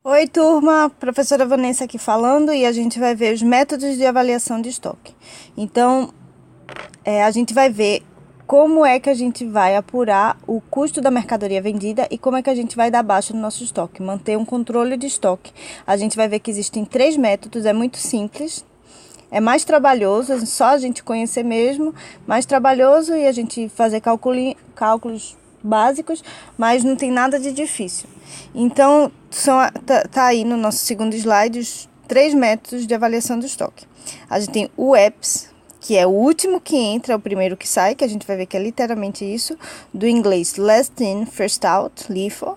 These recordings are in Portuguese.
Oi, turma, professora Vanessa aqui falando e a gente vai ver os métodos de avaliação de estoque. Então, a gente vai ver como é que a gente vai apurar o custo da mercadoria vendida e como é que a gente vai dar baixa no nosso estoque, manter um controle de estoque. A gente vai ver que existem 3 métodos, é muito simples, é mais trabalhoso, é só a gente conhecer mesmo, mais trabalhoso e a gente fazer cálculos básicos, mas não tem nada de difícil. Então, tá aí no nosso segundo slide os 3 métodos de avaliação do estoque. A gente tem o EPS, que é o último que entra, é o primeiro que sai, que a gente vai ver que é literalmente isso, do inglês last in, first out, LIFO.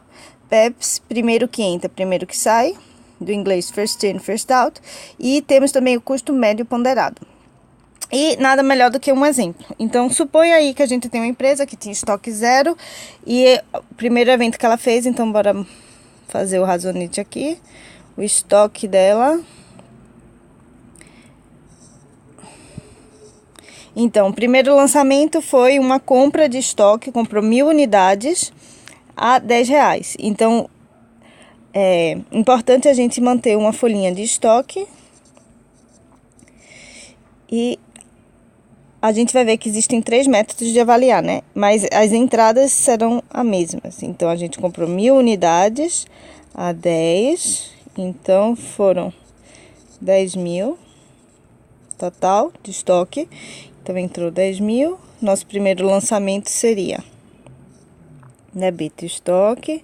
PEPS, primeiro que entra, primeiro que sai, do inglês first in, first out. E temos também o custo médio ponderado. E nada melhor do que um exemplo. Então, suponha aí que a gente tem uma empresa que tinha estoque zero e o primeiro evento que ela fez, então bora fazer o razonete aqui. O estoque dela. Então, o primeiro lançamento foi uma compra de estoque, comprou 1.000 unidades a R$10. Então, é importante a gente manter uma folhinha de estoque e a gente vai ver que existem 3 métodos de avaliar, né? Mas as entradas serão as mesmas. Então, a gente comprou 1.000 unidades a 10. Então, foram 10.000 total de estoque. Então, entrou 10.000. Nosso primeiro lançamento seria débito estoque.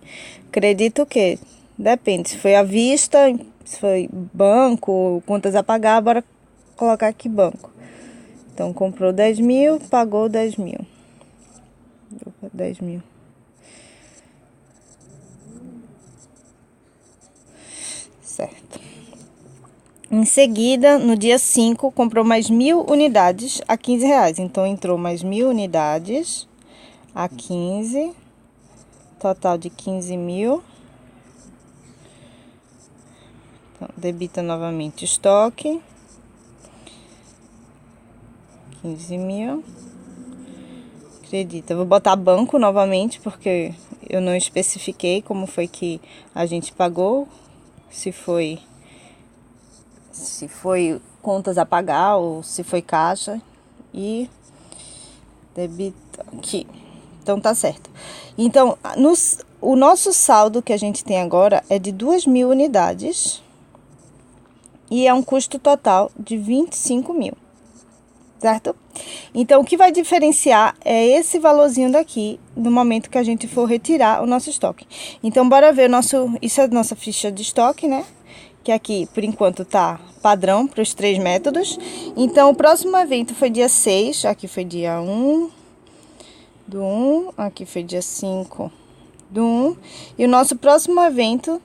Credito o quê? Depende. Se foi à vista, se foi banco, contas a pagar, bora colocar aqui banco. Então, comprou 10.000, pagou 10.000. 10.000. Certo. Em seguida, no dia 5, comprou mais 1.000 unidades a R$15. Então, entrou mais 1.000 unidades a 15. Total de 15.000. Então, debita novamente estoque. 15.000. Acredita. Vou botar banco novamente, porque eu não especifiquei como foi que a gente pagou. Se foi contas a pagar ou se foi caixa. E debita aqui. Então, tá certo. Então, o nosso saldo que a gente tem agora é de 2.000 unidades. E é um custo total de 25.000. Certo? Então, o que vai diferenciar é esse valorzinho daqui no momento que a gente for retirar o nosso estoque. Então, bora ver isso é a nossa ficha de estoque, né? Que aqui, por enquanto, tá padrão para os 3 métodos. Então, o próximo evento foi dia 6, aqui foi dia 1 do 1, aqui foi dia 5 do 1. E o nosso próximo evento,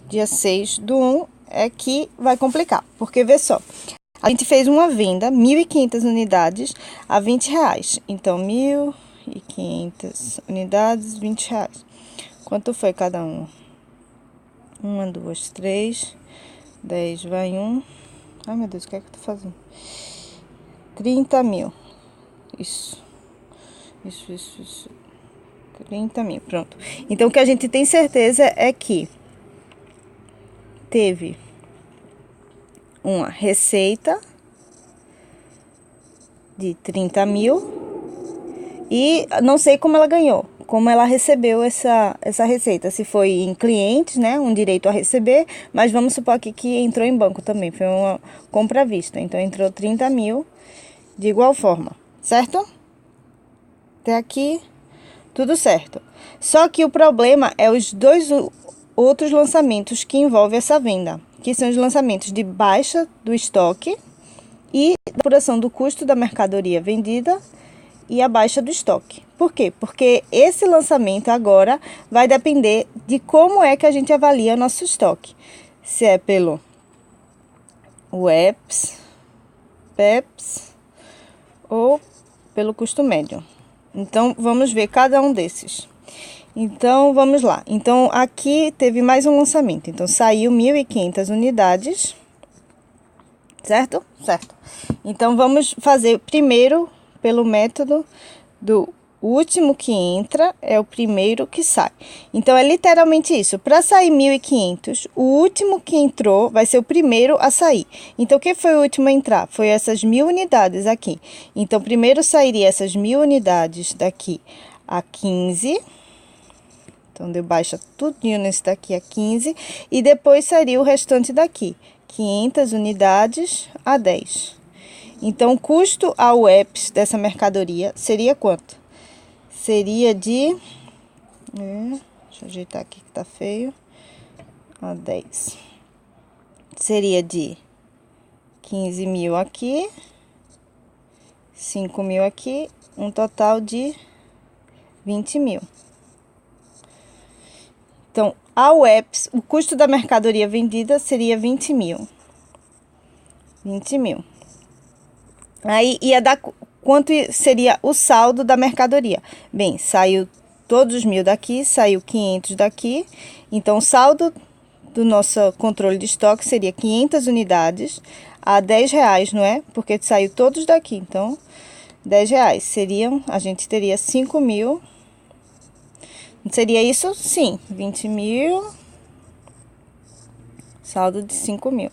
dia 6 do 1, é que vai complicar, porque vê só. A gente fez uma venda, 1.500 unidades a R$20. Então, 1.500 unidades, R$20. Quanto foi cada um? 1, 2, 3, 10, vai 1. Ai, meu Deus, o que é que eu tô fazendo? 30.000. Isso. 30.000, pronto. Então, o que a gente tem certeza é que teve uma receita de 30.000 e não sei como ela ganhou, como ela recebeu essa receita, se foi em clientes, né, um direito a receber, mas vamos supor aqui que entrou em banco também, foi uma compra à vista, então entrou 30.000 de igual forma, certo? Até aqui, tudo certo. Só que o problema é os 2 outros lançamentos que envolvem essa venda, que são os lançamentos de baixa do estoque e da apuração do custo da mercadoria vendida e a baixa do estoque. Por quê? Porque esse lançamento agora vai depender de como é que a gente avalia o nosso estoque. Se é pelo EPS, PEPS ou pelo custo médio. Então, vamos ver cada um desses. Então, vamos lá. Então, aqui teve mais um lançamento. Então, saiu 1.500 unidades. Certo? Certo. Então, vamos fazer primeiro pelo método do O último que entra é o primeiro que sai. Então, é literalmente isso. Para sair 1.500, o último que entrou vai ser o primeiro a sair. Então, quem foi o último a entrar? Foi essas 1.000 unidades aqui. Então, primeiro sairia essas 1.000 unidades daqui a 15. Então, deu baixa tudinho nesse daqui a 15. E depois sairia o restante daqui. 500 unidades a 10. Então, o custo ao EPS dessa mercadoria seria quanto? Seria de... deixa eu ajeitar aqui que tá feio. A 10. Seria de 15.000 aqui. 5.000 aqui. Um total de 20.000. Então, ao EPS, o custo da mercadoria vendida seria 20.000. 20.000. Aí ia dar... Quanto seria o saldo da mercadoria? Bem, saiu todos os 1.000 daqui, saiu 500 daqui. Então, o saldo do nosso controle de estoque seria 500 unidades a R$10, não é? Porque saiu todos daqui. Então, R$10 seriam, a gente teria 5.000. Seria isso? Sim, 20.000. Saldo de 5.000.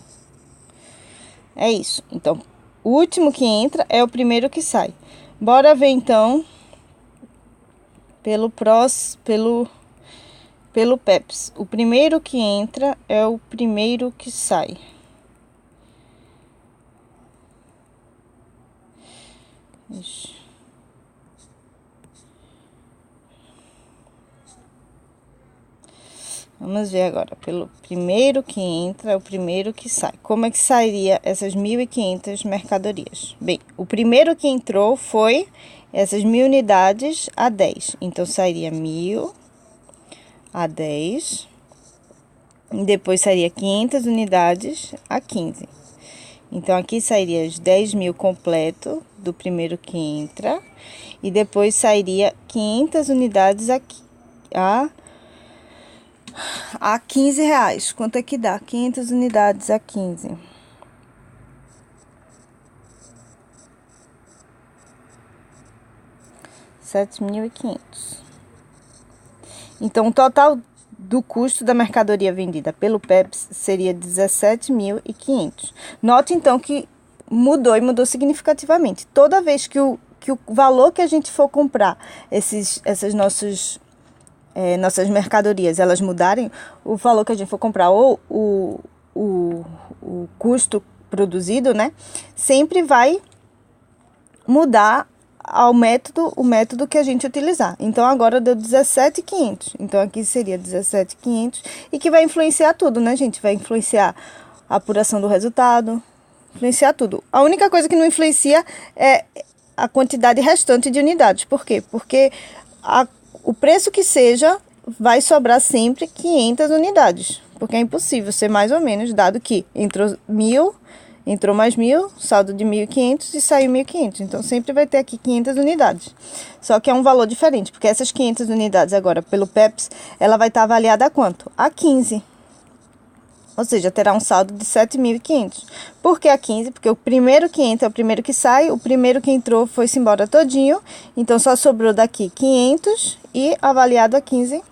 É isso. Então, o último que entra é o primeiro que sai. Bora ver, então, pelo PEPS. O primeiro que entra é o primeiro que sai. Ixi. Vamos ver agora, pelo primeiro que entra, é o primeiro que sai. Como é que sairia essas 1.500 mercadorias? Bem, o primeiro que entrou foi essas 1.000 unidades a 10. Então, sairia 1.000 a 10. E depois sairia 500 unidades a 15. Então, aqui sairia os 10.000 completo do primeiro que entra. E depois sairia 500 unidades aqui a R$15. Quanto é que dá? 500 unidades a 15. R$7.500. Então, o total do custo da mercadoria vendida pelo PEPS seria 17.500. Note, então, que mudou e mudou significativamente. Toda vez que o valor que a gente for comprar essas nossas mercadorias, elas mudarem, o valor que a gente for comprar ou o custo produzido, né, sempre vai mudar o método que a gente utilizar. Então, agora deu 17.500. Então, aqui seria 17.500 e que vai influenciar tudo, né, gente? Vai influenciar a apuração do resultado, influenciar tudo. A única coisa que não influencia é a quantidade restante de unidades. Por quê? Porque o preço que seja, vai sobrar sempre 500 unidades. Porque é impossível ser mais ou menos, dado que entrou 1.000, entrou mais 1.000, saldo de 1.500 e saiu 1.500. Então, sempre vai ter aqui 500 unidades. Só que é um valor diferente, porque essas 500 unidades agora, pelo PEPS, ela vai estar avaliada a quanto? A 15. Ou seja, terá um saldo de 7.500. Por que a 15? Porque o primeiro que entra é o primeiro que sai. O primeiro que entrou foi-se embora todinho. Então, só sobrou daqui 500 e avaliado a 15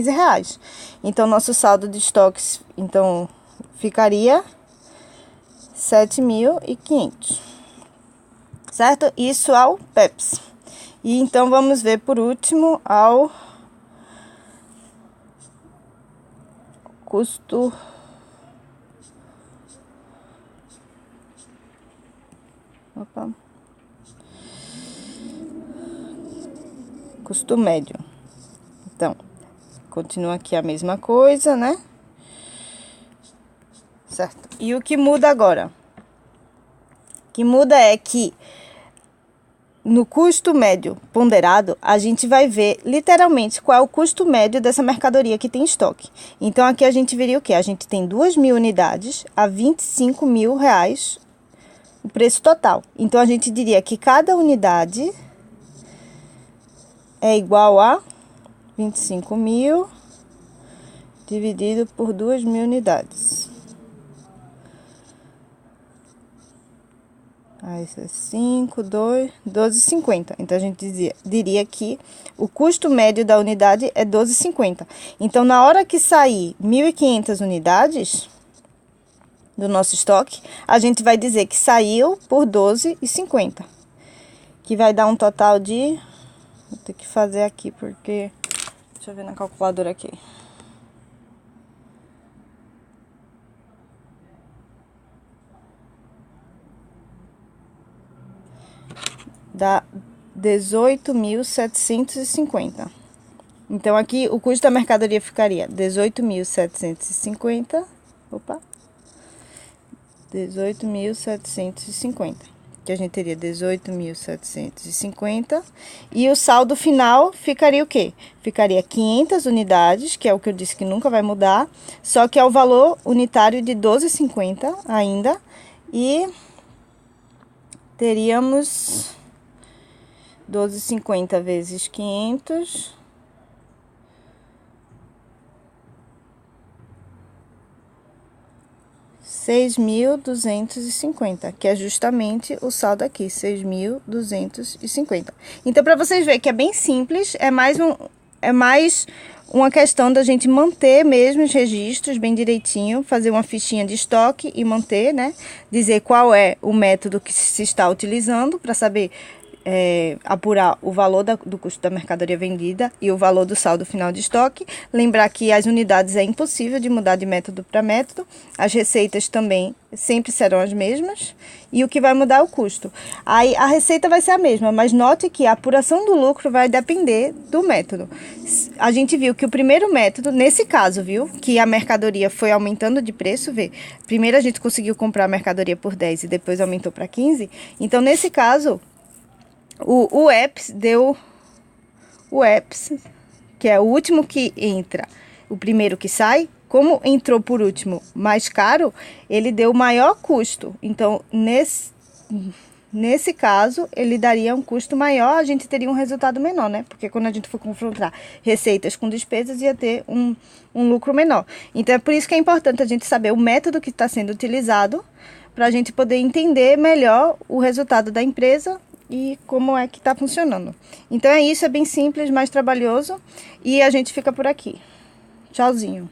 reais. Então, nosso saldo de estoques, então, ficaria 7.500. Certo? Isso ao PEPS. E então, vamos ver por último ao custo... Opa. Custo médio. Então, continua aqui a mesma coisa, né? Certo? E o que muda agora? O que muda é que no custo médio ponderado, a gente vai ver literalmente qual é o custo médio dessa mercadoria que tem estoque. Então, aqui a gente veria o quê? A gente tem 2.000 unidades a R$25.000 o preço total. Então, a gente diria que cada unidade é igual a 25.000 dividido por 2.000 unidades. Aí isso é 5, 2, 12,50. Então, a gente diria que o custo médio da unidade é 12,50. Então, na hora que sair 1.500 unidades do nosso estoque, a gente vai dizer que saiu por 12,50. Que vai dar um total de... Vou ter que fazer aqui, porque... Deixa eu ver na calculadora aqui. Dá 18.750. Então, aqui o custo da mercadoria ficaria 18.750. Opa! 18.750. Que a gente teria 18.750. E o saldo final ficaria o quê? Ficaria 500 unidades, que é o que eu disse que nunca vai mudar. Só que é o valor unitário de 12,50 ainda. E teríamos 12,50 vezes 500. 6.250, que é justamente o saldo aqui, 6.250. Então, para vocês verem que é bem simples, é mais uma questão da gente manter mesmo os registros bem direitinho, fazer uma fichinha de estoque e manter, né? Dizer qual é o método que se está utilizando para saber apurar o valor do custo da mercadoria vendida e o valor do saldo final de estoque. Lembrar que as unidades é impossível de mudar de método para método. As receitas também sempre serão as mesmas. E o que vai mudar é o custo. Aí a receita vai ser a mesma, mas note que a apuração do lucro vai depender do método. A gente viu que o primeiro método, nesse caso, viu, que a mercadoria foi aumentando de preço, vê. Primeiro a gente conseguiu comprar a mercadoria por 10 e depois aumentou para 15. Então, nesse caso, o EPS deu... O EPS, que é o último que entra, o primeiro que sai, como entrou por último mais caro, ele deu maior custo. Então, nesse caso, ele daria um custo maior, a gente teria um resultado menor, né? Porque quando a gente for confrontar receitas com despesas, ia ter um lucro menor. Então, é por isso que é importante a gente saber o método que está sendo utilizado, para a gente poder entender melhor o resultado da empresa e como é que está funcionando. Então é isso, é bem simples, mais trabalhoso, e a gente fica por aqui. Tchauzinho.